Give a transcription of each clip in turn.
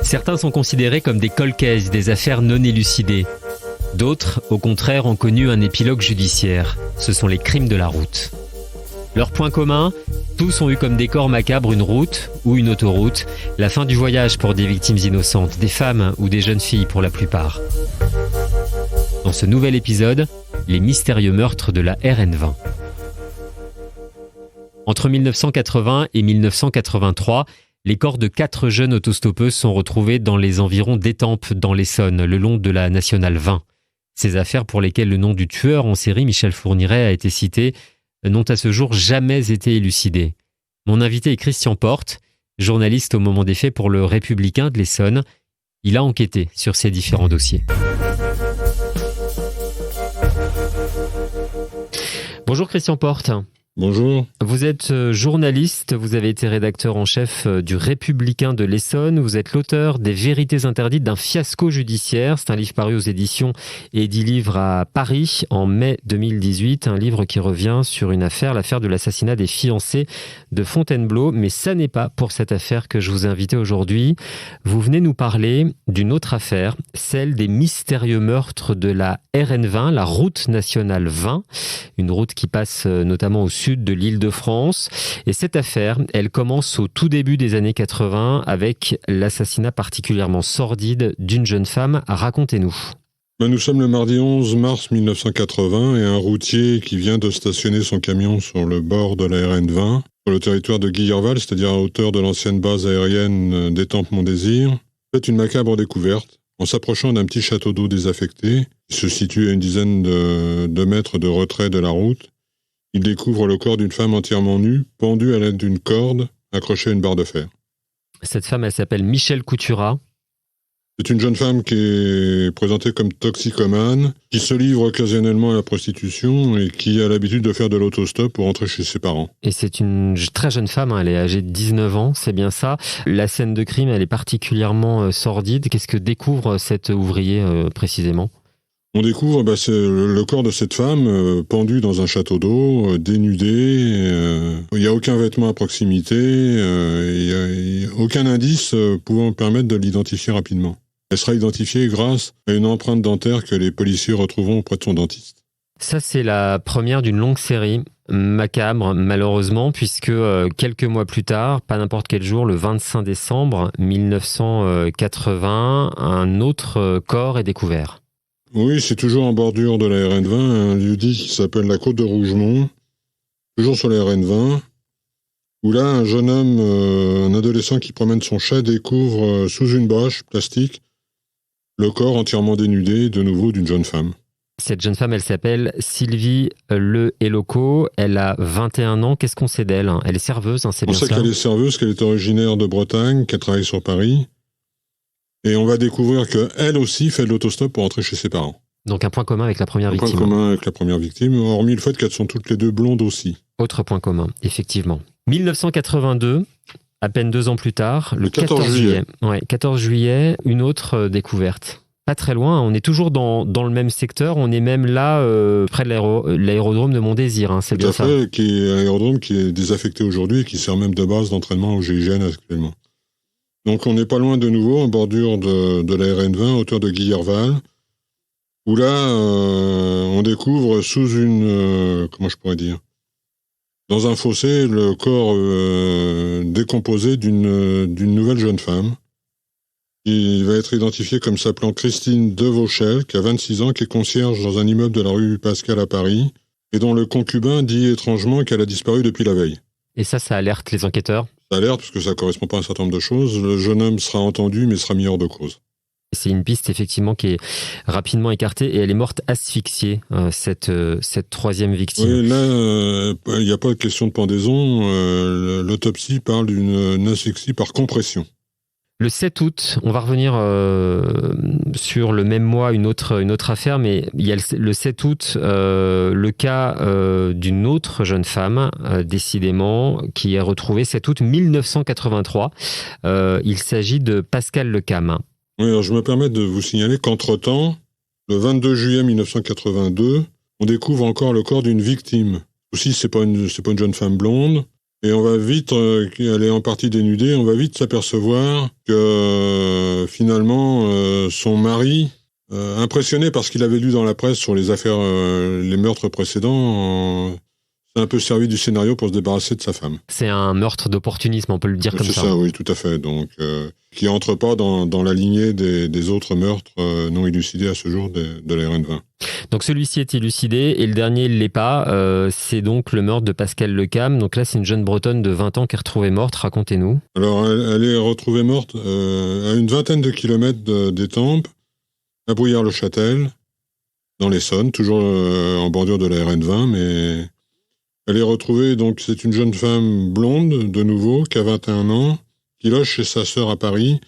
Certains sont considérés comme des cold cases, des affaires non élucidées. D'autres, au contraire, ont connu un épilogue judiciaire. Ce sont les crimes de la route. Leur point commun, tous ont eu comme décor macabre une route ou une autoroute, la fin du voyage pour des victimes innocentes, des femmes ou des jeunes filles pour la plupart. Dans ce nouvel épisode, les mystérieux meurtres de la RN20. Entre 1980 et 1983, les corps de 4 jeunes autostoppeuses sont retrouvés dans les environs d'Étampes, dans l'Essonne, le long de la Nationale 20. Ces affaires pour lesquelles le nom du tueur en série, Michel Fourniret, a été cité, n'ont à ce jour jamais été élucidées. Mon invité est Christian Porte, journaliste au moment des faits pour Le Républicain de l'Essonne. Il a enquêté sur ces différents dossiers. Bonjour Christian Porte. Bonjour. Vous êtes journaliste, vous avez été rédacteur en chef du Républicain de l'Essonne, vous êtes l'auteur des Vérités interdites d'un fiasco judiciaire. C'est un livre paru aux éditions Edilivre à Paris en mai 2018, un livre qui revient sur une affaire, l'affaire de l'assassinat des fiancés de Fontainebleau. Mais ça n'est pas pour cette affaire que je vous ai invité aujourd'hui. Vous venez nous parler d'une autre affaire, celle des mystérieux meurtres de la RN20, la route nationale 20, une route qui passe notamment au sud de l'Île-de-France. Et cette affaire, elle commence au tout début des années 80 avec l'assassinat particulièrement sordide d'une jeune femme. Racontez-nous. Nous sommes le mardi 11 mars 1980 et un routier qui vient de stationner son camion sur le bord de la RN20, sur le territoire de Guillerval, c'est-à-dire à hauteur de l'ancienne base aérienne d'Étampes-Mont-Désir, fait une macabre découverte en s'approchant d'un petit château d'eau désaffecté qui se situe à une dizaine de mètres de retrait de la route. Il découvre le corps d'une femme entièrement nue, pendue à l'aide d'une corde, accrochée à une barre de fer. Cette femme, elle s'appelle Michèle Couturat. C'est une jeune femme qui est présentée comme toxicomane, qui se livre occasionnellement à la prostitution et qui a l'habitude de faire de l'autostop pour rentrer chez ses parents. Et c'est une très jeune femme, elle est âgée de 19 ans, c'est bien ça. La scène de crime, elle est particulièrement sordide. Qu'est-ce que découvre cet ouvrier précisément ? On découvre c'est le corps de cette femme pendue dans un château d'eau, dénudée. Il n'y a aucun vêtement à proximité, il n'y a aucun indice pouvant permettre de l'identifier rapidement. Elle sera identifiée grâce à une empreinte dentaire que les policiers retrouveront auprès de son dentiste. Ça, c'est la première d'une longue série macabre, malheureusement, puisque quelques mois plus tard, pas n'importe quel jour, le 25 décembre 1980, un autre corps est découvert. Oui, c'est toujours en bordure de la RN20, un lieu-dit qui s'appelle la Côte de Rougemont, toujours sur la RN20, où là, un jeune homme, un adolescent qui promène son chat, découvre sous une bâche plastique le corps entièrement dénudé, de nouveau, d'une jeune femme. Cette jeune femme, elle s'appelle Sylvie Le Eloco, elle a 21 ans. Qu'est-ce qu'on sait d'elle ? Elle est serveuse, c'est bien ça ? On sait qu'elle est serveuse, qu'elle est originaire de Bretagne, qu'elle travaille sur Paris. Et on va découvrir qu'elle aussi fait de l'autostop pour rentrer chez ses parents. Donc un point commun avec la première victime. Un point commun avec la première victime, hormis le fait qu'elles sont toutes les deux blondes aussi. Autre point commun, effectivement. 1982, à peine 2 ans plus tard, le 14 juillet. Ouais, 14 juillet, une autre découverte. Pas très loin, on est toujours dans le même secteur, on est même là, près de l'aérodrome de Mont-Désir, c'est bien ça. Tout à fait, qui est un aérodrome qui est désaffecté aujourd'hui et qui sert même de base d'entraînement au GIGN actuellement. Donc on n'est pas loin de nouveau, en bordure de la RN20, hauteur de Guillerval, où là, on découvre sous une... comment je pourrais dire ? Dans un fossé, le corps décomposé d'une nouvelle jeune femme, qui va être identifiée comme s'appelant Christine Devauchel, qui a 26 ans, qui est concierge dans un immeuble de la rue Pascal à Paris, et dont le concubin dit étrangement qu'elle a disparu depuis la veille. Et ça alerte les enquêteurs ? Ça alerte, parce que ça ne correspond pas à un certain nombre de choses. Le jeune homme sera entendu, mais sera mis hors de cause. C'est une piste, effectivement, qui est rapidement écartée, et elle est morte asphyxiée, cette troisième victime. Oui, là, il n'y a pas de question de pendaison. L'autopsie parle d'une asphyxie par compression. Le 7 août, on va revenir sur le même mois, une autre affaire, mais il y a le 7 août, le cas d'une autre jeune femme, décidément, qui est retrouvée 7 août 1983. Il s'agit de Pascal Lecam. Oui, alors je me permets de vous signaler qu'entre-temps, le 22 juillet 1982, on découvre encore le corps d'une victime. Aussi, c'est pas une jeune femme blonde, Et on va vite, elle est en partie dénudée, on va vite s'apercevoir que finalement, son mari, impressionné par ce qu'il avait lu dans la presse sur les affaires, les meurtres précédents, s'est un peu servi du scénario pour se débarrasser de sa femme. C'est un meurtre d'opportunisme, on peut le dire comme ça. C'est ça, oui, tout à fait. Donc, qui entre pas dans la lignée des autres meurtres non élucidés à ce jour de la RN20. Donc celui-ci est élucidé et le dernier il l'est pas. C'est donc le meurtre de Pascal Lecam. Donc là c'est une jeune Bretonne de 20 ans qui est retrouvée morte. Racontez-nous. Alors elle est retrouvée morte à une vingtaine de kilomètres d'Étampes, à Bruyères-le-Châtel, dans l'Essonne, toujours en bordure de la RN20, mais elle est retrouvée, donc c'est une jeune femme blonde, de nouveau, qui a 21 ans, qui loge chez sa sœur à Paris,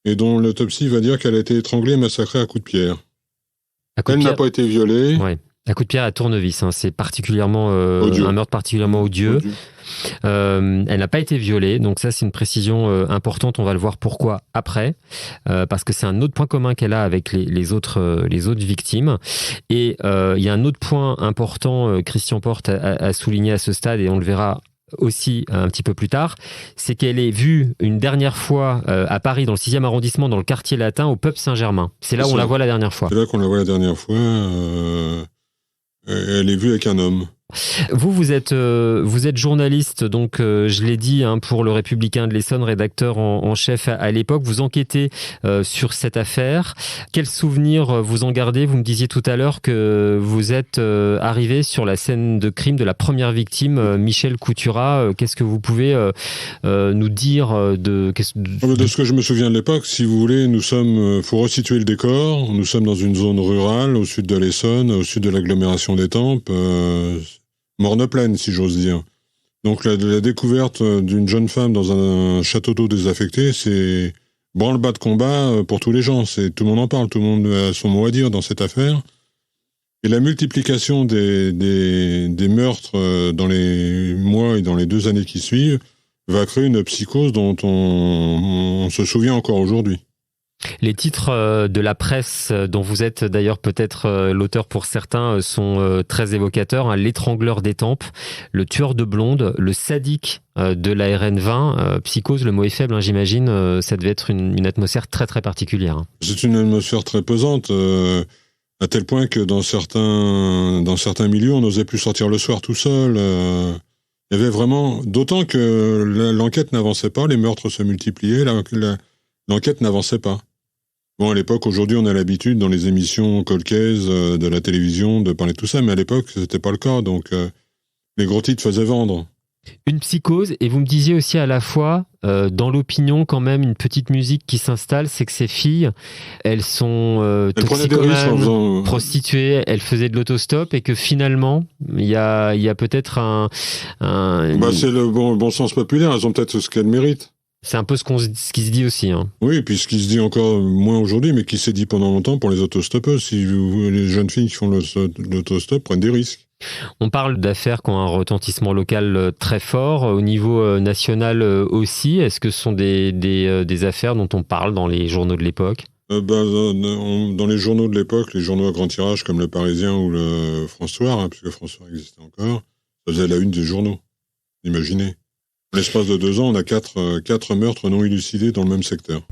et dont l'autopsie va dire qu'elle a été étranglée et massacrée à coups de pierre. Elle n'a pas été violée. Ouais. À coup de pierre à tournevis, hein. C'est particulièrement un meurtre particulièrement odieux. Elle n'a pas été violée, donc ça c'est une précision importante. On va le voir pourquoi après, parce que c'est un autre point commun qu'elle a avec les autres victimes. Et il y a un autre point important, Christian Porte a souligné à ce stade, et on le verra aussi un petit peu plus tard, c'est qu'elle est vue une dernière fois à Paris, dans le 6e arrondissement, dans le quartier latin, au pub Saint-Germain. C'est là où on la voit la dernière fois. C'est là qu'on la voit la dernière fois. Elle est vue avec un homme. Vous êtes journaliste, donc je l'ai dit, hein, pour Le Républicain de l'Essonne, rédacteur en chef à l'époque. Vous enquêtez sur cette affaire. Quels souvenirs vous en gardez? Vous me disiez tout à l'heure que vous êtes arrivé sur la scène de crime de la première victime, Michel Couturat. Qu'est-ce que vous pouvez nous dire de ce que je me souviens de l'époque? Si vous voulez, faut resituer le décor. Nous sommes dans une zone rurale, au sud de l'Essonne, au sud de l'agglomération d'Étampes. Morne-pleine, si j'ose dire. Donc la découverte d'une jeune femme dans un château d'eau désaffecté, c'est branle-bas de combat pour tous les gens. Tout le monde en parle, tout le monde a son mot à dire dans cette affaire. Et la multiplication des meurtres dans les mois et dans les 2 années qui suivent va créer une psychose dont on se souvient encore aujourd'hui. Les titres de la presse, dont vous êtes d'ailleurs peut-être l'auteur pour certains, sont très évocateurs. Hein. L'étrangleur d'Étampes, le tueur de blondes, le sadique de la RN20. Psychose, le mot est faible, hein, j'imagine. Ça devait être une atmosphère très très particulière. Hein. C'est une atmosphère très pesante, à tel point que dans certains milieux, on n'osait plus sortir le soir tout seul. Il y avait vraiment... D'autant que l'enquête n'avançait pas, les meurtres se multipliaient, l'enquête n'avançait pas. Bon, à l'époque, aujourd'hui, on a l'habitude, dans les émissions colcaises de la télévision, de parler de tout ça, mais à l'époque, c'était pas le cas, donc les gros titres faisaient vendre. Une psychose, et vous me disiez aussi à la fois, dans l'opinion quand même, une petite musique qui s'installe, c'est que ces filles, elles sont toxicomanes, prostituées, elles faisaient de l'autostop, et que finalement, il y a peut-être c'est le bon sens populaire, elles ont peut-être ce qu'elles méritent. C'est un peu ce qui se dit aussi. Hein. Oui, puis ce qui se dit encore moins aujourd'hui, mais qui s'est dit pendant longtemps pour les autostoppeuses. Si les jeunes filles qui font l'autostop prennent des risques. On parle d'affaires qui ont un retentissement local très fort, au niveau national aussi. Est-ce que ce sont des affaires dont on parle dans les journaux de l'époque? Dans les journaux de l'époque, les journaux à grand tirage comme Le Parisien ou le François, hein, puisque François existait encore, ça faisait la une des journaux. Imaginez. En l'espace de 2 ans, on a 4 meurtres non élucidés dans le même secteur.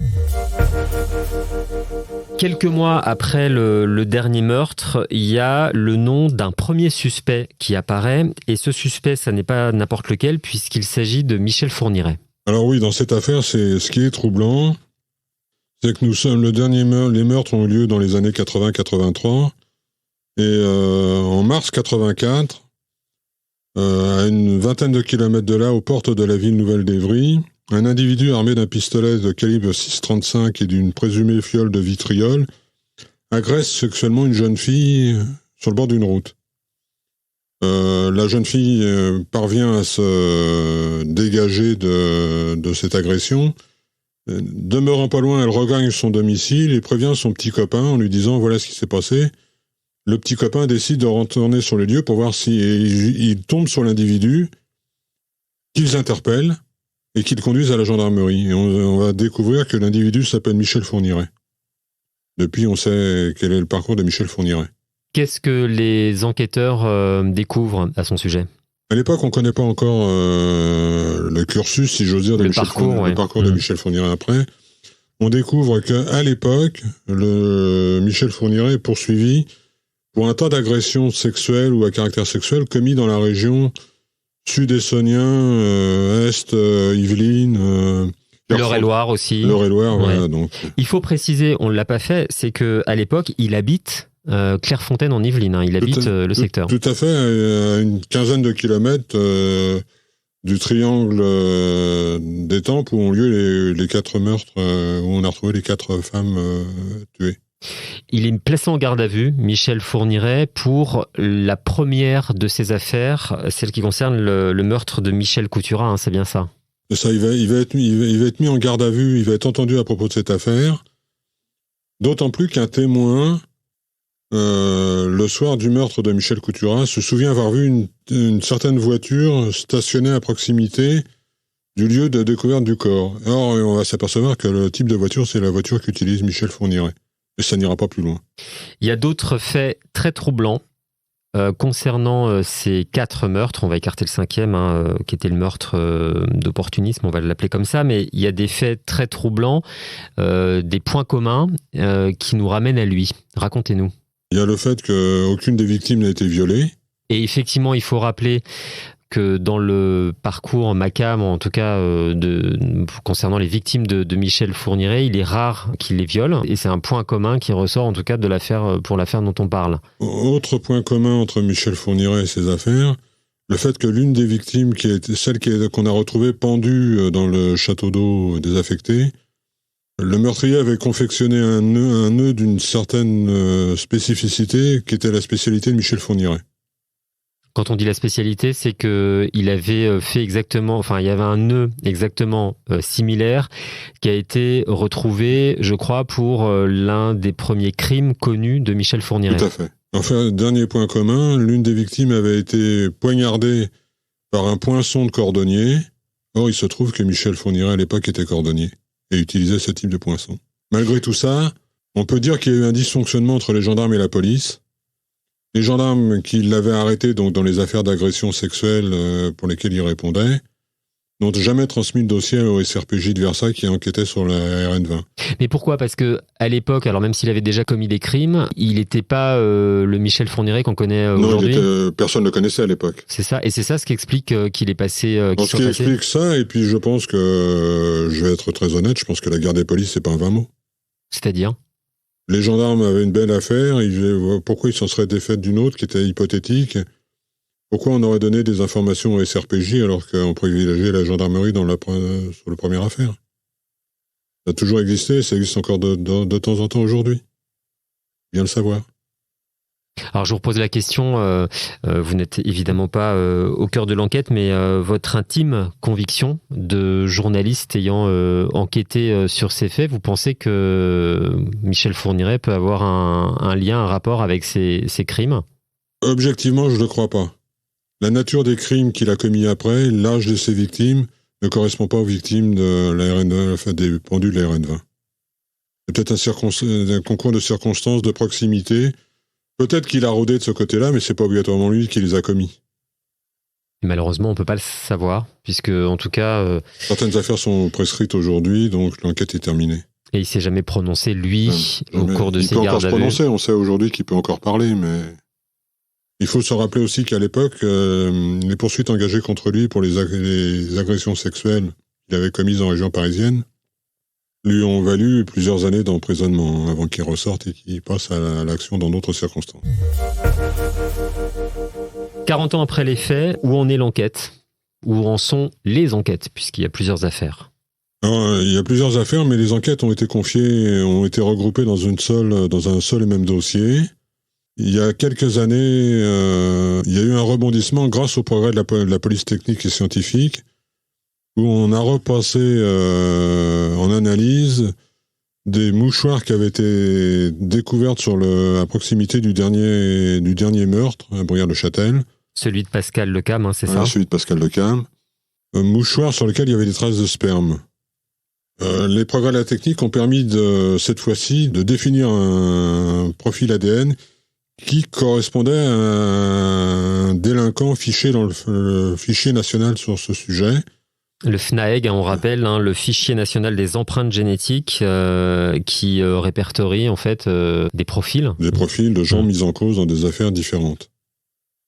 Quelques mois après le dernier meurtre, il y a le nom d'un premier suspect qui apparaît. Et ce suspect, ça n'est pas n'importe lequel, puisqu'il s'agit de Michel Fourniret. Alors oui, dans cette affaire, ce qui est troublant, c'est que les meurtres ont eu lieu dans les années 80-83. Et en mars 84, à une vingtaine de kilomètres de là, aux portes de la ville nouvelle d'Évry, un individu armé d'un pistolet de calibre 6,35 et d'une présumée fiole de vitriol agresse sexuellement une jeune fille sur le bord d'une route. La jeune fille parvient à se dégager de cette agression. Demeurant pas loin, elle regagne son domicile et prévient son petit copain en lui disant « Voilà ce qui s'est passé ». Le petit copain décide de retourner sur les lieux pour voir si il tombe sur l'individu, qu'ils interpellent et qu'ils conduisent à la gendarmerie. Et on va découvrir que l'individu s'appelle Michel Fourniret. Depuis, on sait quel est le parcours de Michel Fourniret. Qu'est-ce que les enquêteurs découvrent à son sujet ? À l'époque, on ne connaît pas encore le cursus, si j'ose dire, de parcours de Michel Fourniret après. On découvre qu'à l'époque, Michel Fourniret est poursuivi pour un tas d'agressions sexuelles ou à caractère sexuel commis dans la région sud-essonien, Est, Yvelines... L'Eure-et-Loire aussi. L'Eure-et-Loire, voilà. Donc. Il faut préciser, on ne l'a pas fait, c'est qu'à l'époque, il habite Clairefontaine en Yvelines. Il habite le secteur. Tout à fait, à une quinzaine de kilomètres du triangle d'Étampes où ont lieu les 4 meurtres, où on a retrouvé les 4 femmes tuées. Il est placé en garde à vue, Michel Fourniret, pour la première de ses affaires, celle qui concerne le meurtre de Michel Couturat, hein, c'est bien ça? Ça, il va être mis en garde à vue, il va être entendu à propos de cette affaire, d'autant plus qu'un témoin, le soir du meurtre de Michel Couturat, se souvient avoir vu une certaine voiture stationnée à proximité du lieu de découverte du corps. Or, on va s'apercevoir que le type de voiture, c'est la voiture qu'utilise Michel Fourniret. Et ça n'ira pas plus loin. Il y a d'autres faits très troublants concernant ces 4 meurtres. On va écarter le 5e, qui était le meurtre d'opportunisme, on va l'appeler comme ça, mais il y a des faits très troublants, des points communs qui nous ramènent à lui. Racontez-nous. Il y a le fait qu'aucune des victimes n'a été violée. Et effectivement, il faut rappeler que dans le parcours Macam, en tout cas concernant les victimes de Michel Fourniret, il est rare qu'il les viole, et c'est un point commun qui ressort en tout cas de l'affaire, pour l'affaire dont on parle. Autre point commun entre Michel Fourniret et ses affaires, le fait que l'une des victimes, qui est celle qu'on a retrouvée pendue dans le château d'eau désaffecté, le meurtrier avait confectionné un nœud d'une certaine spécificité qui était la spécialité de Michel Fourniret. Quand on dit la spécialité, c'est qu'il avait fait exactement, enfin, il y avait un nœud exactement similaire qui a été retrouvé, je crois, pour l'un des premiers crimes connus de Michel Fourniret. Tout à fait. Enfin, dernier point commun, l'une des victimes avait été poignardée par un poinçon de cordonnier. Or, il se trouve que Michel Fourniret, à l'époque, était cordonnier et utilisait ce type de poinçon. Malgré tout ça, on peut dire qu'il y a eu un dysfonctionnement entre les gendarmes et la police. Les gendarmes qui l'avaient arrêté donc dans les affaires d'agression sexuelle pour lesquelles il répondait n'ont jamais transmis le dossier au SRPJ de Versailles qui enquêtait sur la RN20. Mais pourquoi ? Parce que à l'époque, alors même s'il avait déjà commis des crimes, il n'était pas le Michel Fourniret qu'on connaît aujourd'hui. Non, personne ne le connaissait à l'époque. C'est ça, et c'est ça ce qui explique qu'il est passé. Ce qui explique ça, et puis je pense que, je vais être très honnête, je pense que la guerre des polices, c'est pas un vain mot. C'est-à-dire ? Les gendarmes avaient une belle affaire, pourquoi ils s'en seraient défaits d'une autre qui était hypothétique ? Pourquoi on aurait donné des informations au SRPJ alors qu'on privilégiait la gendarmerie sur la première affaire ? Ça a toujours existé, ça existe encore de temps en temps aujourd'hui. Bien le savoir. Alors je vous repose la question, vous n'êtes évidemment pas au cœur de l'enquête, mais votre intime conviction de journaliste ayant enquêté sur ces faits, vous pensez que Michel Fourniret peut avoir un lien, un rapport avec ces crimes ? Objectivement, je ne le crois pas. La nature des crimes qu'il a commis après, l'âge de ses victimes, ne correspond pas aux victimes de la RN20, enfin des pendus de la RN20. C'est peut-être un concours de circonstances, de proximité. Peut-être qu'il a rôdé de ce côté-là, mais c'est pas obligatoirement lui qui les a commis. Malheureusement, on ne peut pas le savoir, puisque, en tout cas... certaines affaires sont prescrites aujourd'hui, donc l'enquête est terminée. Et il ne s'est jamais prononcé, lui, au cours de ses gardes à vue. Il peut encore se prononcer, on sait aujourd'hui qu'il peut encore parler, mais... Il faut se rappeler aussi qu'à l'époque, les poursuites engagées contre lui pour les agressions sexuelles qu'il avait commises en région parisienne lui ont valu plusieurs années d'emprisonnement avant qu'il ressorte et qu'il passe à l'action dans d'autres circonstances. 40 ans après les faits, où en est l'enquête ? Où en sont les enquêtes, puisqu'il y a plusieurs affaires ? Alors, il y a plusieurs affaires, mais les enquêtes ont été confiées, ont été regroupées dans un seul et même dossier. Il y a quelques années, il y a eu un rebondissement grâce au progrès de la police technique et scientifique, où on a repassé en analyse des mouchoirs qui avaient été découvertes à proximité du dernier meurtre, à Bruyères-le-Châtel. Celui de Pascal Lecam, c'est ça ? Celui de Pascal Lecam. Un mouchoir sur lequel il y avait des traces de sperme. Les progrès de la technique ont permis cette fois-ci de définir un profil ADN qui correspondait à un délinquants fichés dans le fichier national sur ce sujet. Le FNAEG, on rappelle, le fichier national des empreintes génétiques qui répertorie en fait des profils. Des profils de gens mis en cause dans des affaires différentes.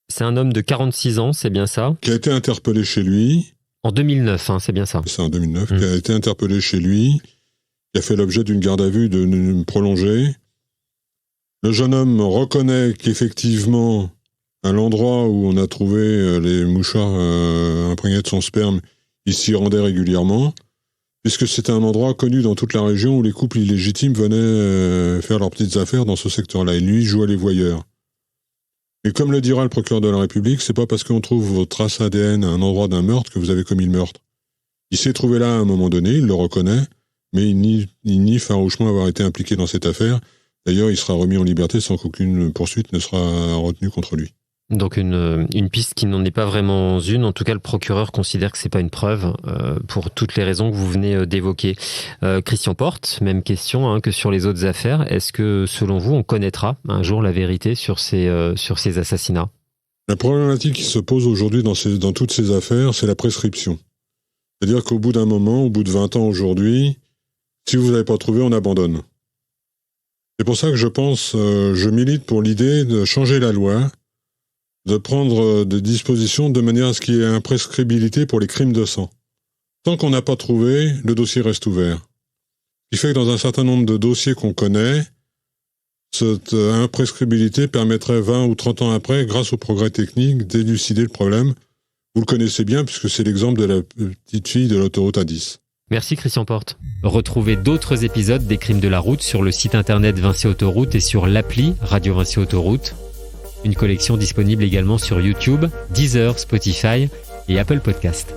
C'est un homme de 46 ans, c'est bien ça? Qui a été interpellé chez lui. En 2009, c'est bien ça. C'est en 2009, qui a été interpellé chez lui, qui a fait l'objet d'une garde à vue prolongée. Le jeune homme reconnaît qu'effectivement, à l'endroit où on a trouvé les mouchoirs imprégnés de son sperme, il s'y rendait régulièrement, puisque c'était un endroit connu dans toute la région où les couples illégitimes venaient faire leurs petites affaires dans ce secteur-là. Et lui jouait les voyeurs. Et comme le dira le procureur de la République, c'est pas parce qu'on trouve vos traces ADN à un endroit d'un meurtre que vous avez commis le meurtre. Il s'est trouvé là à un moment donné, il le reconnaît, mais il nie farouchement avoir été impliqué dans cette affaire. D'ailleurs, il sera remis en liberté sans qu'aucune poursuite ne sera retenue contre lui. Donc une piste qui n'en est pas vraiment une. En tout cas, le procureur considère que c'est pas une preuve pour toutes les raisons que vous venez d'évoquer. Christian Porte, même question que sur les autres affaires. Est-ce que, selon vous, on connaîtra un jour la vérité sur ces assassinats? La problématique qui se pose aujourd'hui dans toutes ces affaires, c'est la prescription. C'est-à-dire qu'au bout d'un moment, au bout de 20 ans aujourd'hui, si vous n'avez pas trouvé, on abandonne. C'est pour ça que je milite pour l'idée de changer la loi, de prendre des dispositions de manière à ce qu'il y ait imprescriptibilité pour les crimes de sang. Tant qu'on n'a pas trouvé, le dossier reste ouvert. Ce qui fait que dans un certain nombre de dossiers qu'on connaît, cette imprescriptibilité permettrait 20 ou 30 ans après, grâce au progrès technique, d'élucider le problème. Vous le connaissez bien puisque c'est l'exemple de la petite fille de l'autoroute A10. Merci Christian Porte. Retrouvez d'autres épisodes des Crimes de la route sur le site internet Vinci Autoroute et sur l'appli Radio Vinci Autoroute. Une collection disponible également sur YouTube, Deezer, Spotify et Apple Podcast.